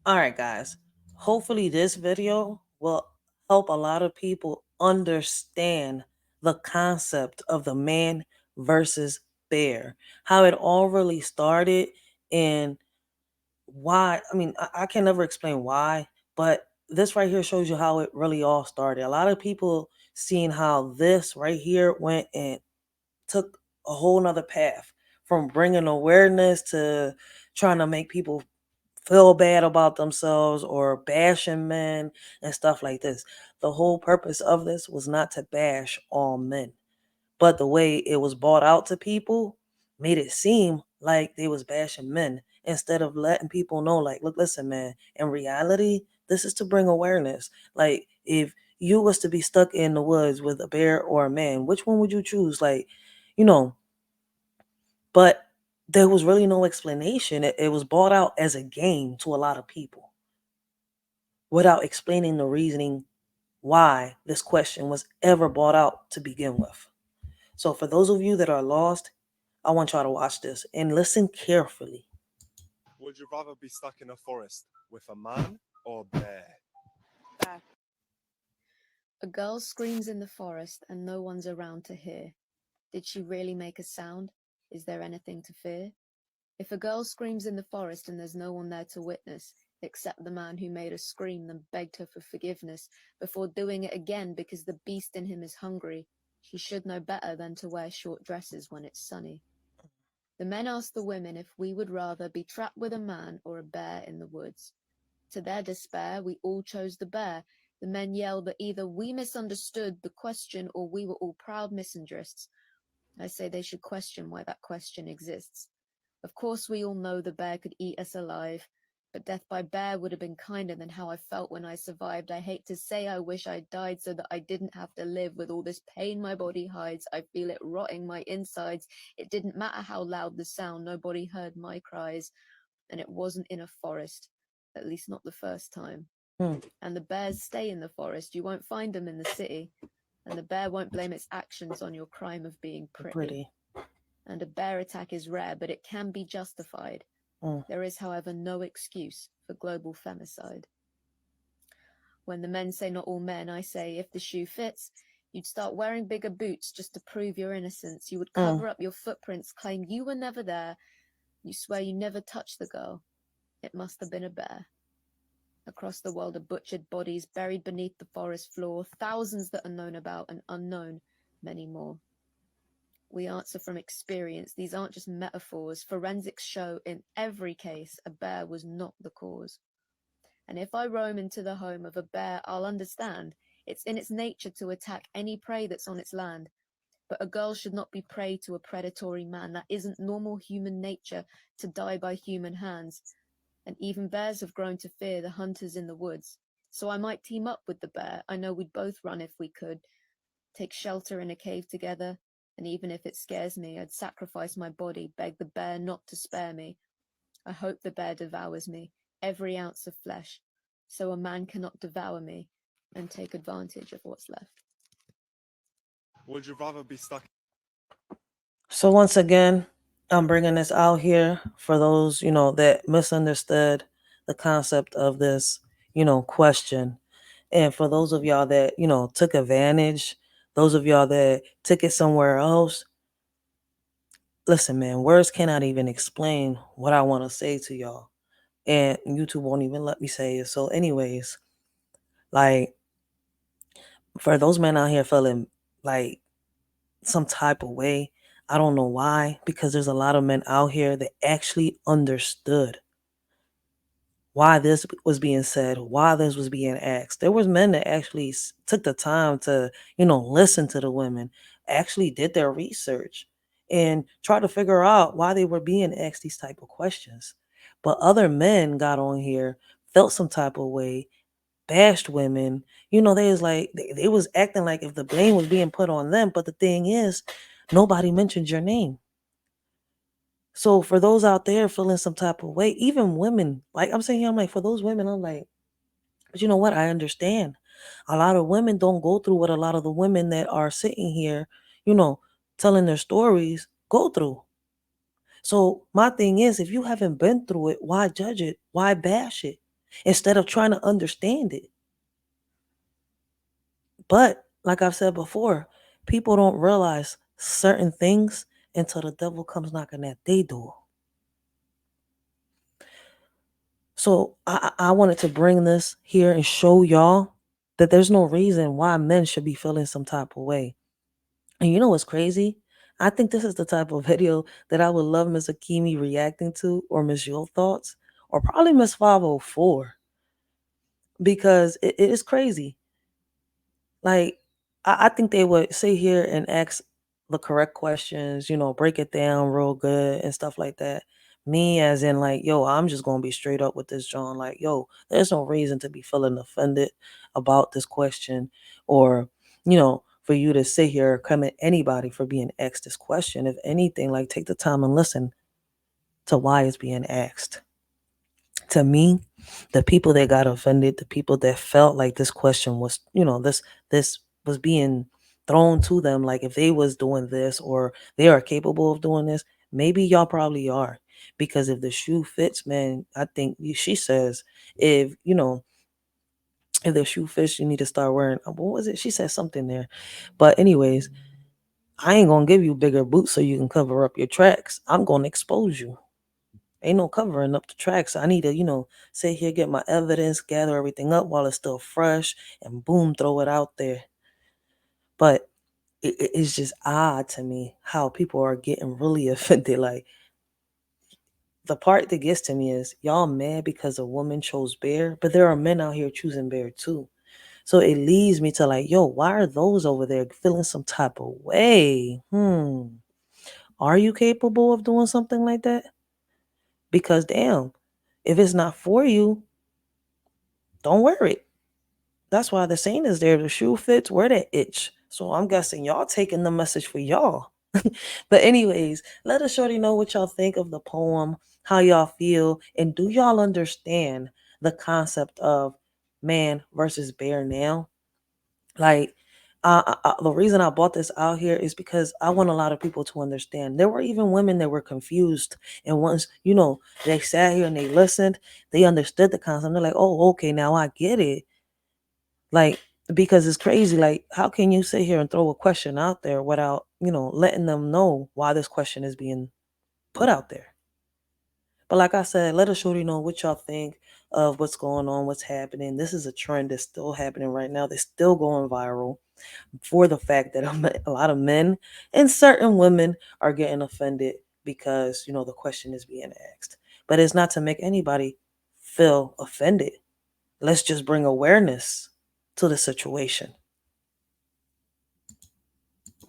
All right, guys. Hopefully, this video will help a lot of people understand the concept of the man versus bear, how it all really started, and why. I mean, I can never explain why, but this right here shows you how it really all started. A lot of people seeing how this right here went and took a whole nother path from bringing awareness to trying to make people feel bad about themselves or bashing men and stuff like this. The whole purpose of this was not to bash all men, but the way it was brought out to people made it seem like they was bashing men instead of letting people know, like, look, listen, man, in reality, this is to bring awareness. Like, if you was to be stuck in the woods with a bear or a man, which one would you choose? Like, you know, but there was really no explanation. It was brought out as a game to a lot of people without explaining the reasoning why this question was ever brought out to begin with. So, for those of you that are lost, I want y'all to watch this and listen carefully. Would you rather be stuck in a forest with a man or a bear? Bear. A girl screams in the forest and no one's around to hear. Did she really make a sound? Is there anything to fear? If a girl screams in the forest and there's no one there to witness, except the man who made her scream then begged her for forgiveness before doing it again because the beast in him is hungry, she should know better than to wear short dresses when it's sunny. The men asked the women if we would rather be trapped with a man or a bear in the woods. To their despair, we all chose the bear. The men yelled that either we misunderstood the question or we were all proud misandrists. I say they should question why that question exists. Of course, we all know the bear could eat us alive, but death by bear would have been kinder than how I felt when I survived. I hate to say I wish I'd died so that I didn't have to live with all this pain my body hides. I feel it rotting my insides. It didn't matter how loud the sound, nobody heard my cries, and it wasn't in a forest, at least not the first time. Hmm, And the bears stay in the forest. You won't find them in the city. And the bear won't blame its actions on your crime of being pretty. pretty. And a bear attack is rare, but it can be justified. Hmm. There is, however, no excuse for global femicide. When the men say not all men, I say if the shoe fits, you'd start wearing bigger boots just to prove your innocence. You would Hmm. cover up your footprints, claim you were never there. You swear you never touched the girl. It must have been a bear. Across the world are butchered bodies buried beneath the forest floor, thousands that are known about and unknown, many more. We answer from experience. These aren't just metaphors. Forensics show in every case a bear was not the cause. And if I roam into the home of a bear, I'll understand. It's in its nature to attack any prey that's on its land. But a girl should not be prey to a predatory man. That isn't normal human nature to die by human hands. And even bears have grown to fear the hunters in the woods. So I might team up with the bear. I know we'd both run if we could. Take shelter in a cave together, and even if it scares me, I'd sacrifice my body, beg the bear not to spare me. I hope the bear devours me, every ounce of flesh, so a man cannot devour me and take advantage of what's left. Would you rather be stuck? So, once again, I'm bringing this out here for those, that misunderstood the concept of this, question. And for those of y'all that, took advantage, those of y'all that took it somewhere else, listen, man, words cannot even explain what I want to say to y'all. And YouTube won't even let me say it. So, anyways, like, for those men out here feeling like some type of way, I don't know why, because there's a lot of men out here that actually understood why this was being said, why this was being asked. There was men that actually took the time to, listen to the women, actually did their research and try to figure out why they were being asked these type of questions. But other men got on here, felt some type of way, bashed women. They was like they was acting like if the blame was being put on them. But the thing is, nobody mentioned your name. So for those out there feeling some type of way, even women, like I'm saying here, I'm like, for those women, I'm like, but you know what? I understand. A lot of women don't go through what a lot of the women that are sitting here, you know, telling their stories go through. So my thing is, if you haven't been through it, why judge it? Why bash it? instead of trying to understand it. But like I've said before, people don't realize certain things until the devil comes knocking at their door. So I wanted to bring this here and show y'all that there's no reason why men should be feeling some type of way. And you know what's crazy? I think this is the type of video that I would love Miss Akimi reacting to, or Miss Your Thoughts, or probably Miss 504, because it is crazy. Like, I think they would sit here and ask the correct questions, break it down real good and stuff like that. Me, as in, like, yo, I'm just gonna be straight up with this, John. Like, yo, there's no reason to be feeling offended about this question, or, for you to sit here or come at anybody for being asked this question. If anything, like, take the time and listen to why it's being asked. To me, the people that got offended, the people that felt like this question was, this was being thrown to them, like if they was doing this or they are capable of doing this, maybe y'all probably are. Because if the shoe fits, man, I think she says, if if the shoe fits, you need to start wearing. What was it? She said something there. But anyways, I ain't gonna give you bigger boots so you can cover up your tracks. I'm gonna expose you. Ain't no covering up the tracks. I need to, sit here, get my evidence, gather everything up while it's still fresh, and boom, throw it out there. But it's just odd to me how people are getting really offended. Like, the part that gets to me is y'all mad because a woman chose bear, but there are men out here choosing bear too. So it leads me to, like, yo, why are those over there feeling some type of way? Are you capable of doing something like that? Because damn, if it's not for you, don't wear it. That's why the saying is there: the shoe fits, wear that itch. So I'm guessing y'all taking the message for y'all. But anyways, let us shorty know what y'all think of the poem, how y'all feel, and do y'all understand the concept of man versus bear now? Like, the reason I brought this out here is because I want a lot of people to understand. There were even women that were confused, and once they sat here and they listened, they understood the concept. They're like, "Oh, okay, now I get it." Like, because it's crazy. Like, how can you sit here and throw a question out there without, letting them know why this question is being put out there? But like I said, let us shorty know what y'all think of what's going on, what's happening. This is a trend that's still happening right now. That's still going viral, for the fact that a lot of men and certain women are getting offended because, the question is being asked. But it's not to make anybody feel offended. Let's just bring awareness to the situation.